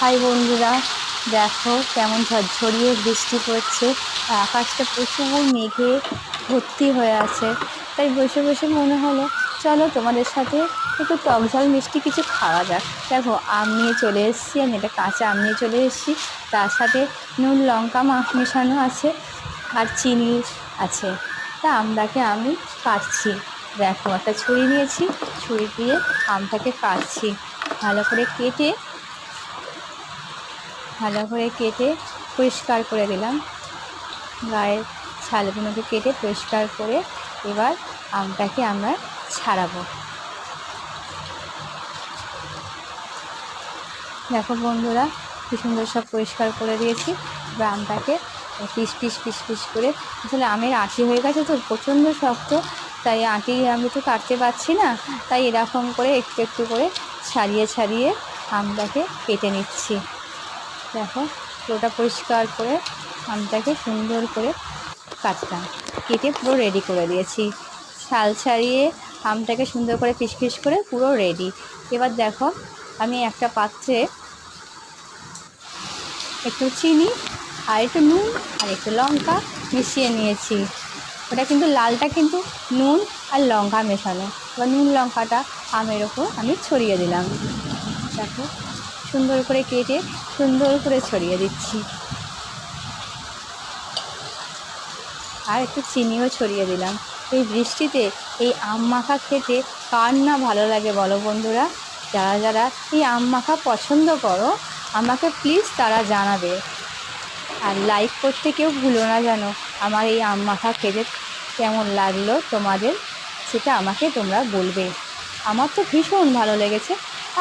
High বন্ধুরা, দেখো কেমন ঝরঝরিয়ে বৃষ্টি পড়ছে। আর আকাশটা প্রচুর মেঘে ভর্তি হয়ে আছে। তাই বসে বসে মনে হলো চলো তোমাদের সাথে একটু টক ঝাল মিষ্টি কিছু খাওয়া যাক। দেখো আম নিয়ে চলে এসেছি, আমি এটা কাঁচা আম নিয়ে চলে এসেছি। তার সাথে নুন লঙ্কা মেশানো আছে আর চিনি আছে। তা আমটাকে আমি কাটছি। দেখো একটা ছুরি নিয়েছি, ছুরি দিয়ে আমটাকে কাটছি। ভালো করে কেটে পরিষ্কার করে দিলাম। গায়ের ছালগুলোকে কেটে পরিষ্কার করে এবার আমটাকে আমরা ছাড়াবো। দেখো বন্ধুরা, কি সুন্দর সব পরিষ্কার করে দিয়েছি। এবার আমটাকে পিস পিস পিস পিস করে, আসলে আমের আঁটি হয়ে গেছে তো প্রচণ্ড শক্ত, তাই আঁটি আমি তো কাটতে পারছি না। তাই এরকম করে একটু একটু করে ছাড়িয়ে ছাড়িয়ে আমটাকে কেটে নিচ্ছি। দেখো পুরোটা পরিষ্কার করে আমটাকে সুন্দর করে কাটলাম, কেটে পুরো রেডি করে দিয়েছি। ছাল ছাড়িয়ে আমটাকে সুন্দর করে পিস পিস করে পুরো রেডি। এবার দেখো আমি একটা পাত্রে একটু চিনি আর একটু নুন আর একটু লঙ্কা মিশিয়ে নিয়েছি। ওটা কিন্তু লালটা কিন্তু নুন আর লঙ্কা মেশানো। এবার নুন লঙ্কাটা আমের ওপর আমি ছড়িয়ে দিলাম। দেখো সুন্দর করে কেটে সুন্দর করে ছড়িয়ে দিচ্ছি। আর একটু চিনিও ছড়িয়ে দিলাম। এই বৃষ্টিতে এই আম মাখা খেতে কার না ভালো লাগে বলো বন্ধুরা। যারা যারা এই আম মাখা পছন্দ করো আমাকে প্লিজ তারা জানাবে। আর লাইক করতে কেউ ভুলো না যেন। আমার এই আম মাখা খেতে কেমন লাগলো তোমাদের, সেটা আমাকে তোমরা বলবে। আমার তো ভীষণ ভালো লেগেছে।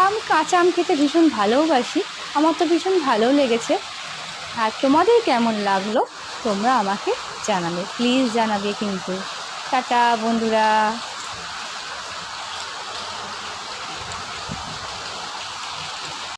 আমি কাঁচা আম খেতে ভীষণ ভালোবাসি, আমার তো ভীষণ ভালো লেগেছে। আর তোমাদের কেমন লাগলো তোমরা আমাকে জানাবে, প্লিজ জানাবে কিন্তু। টাটা বন্ধুরা।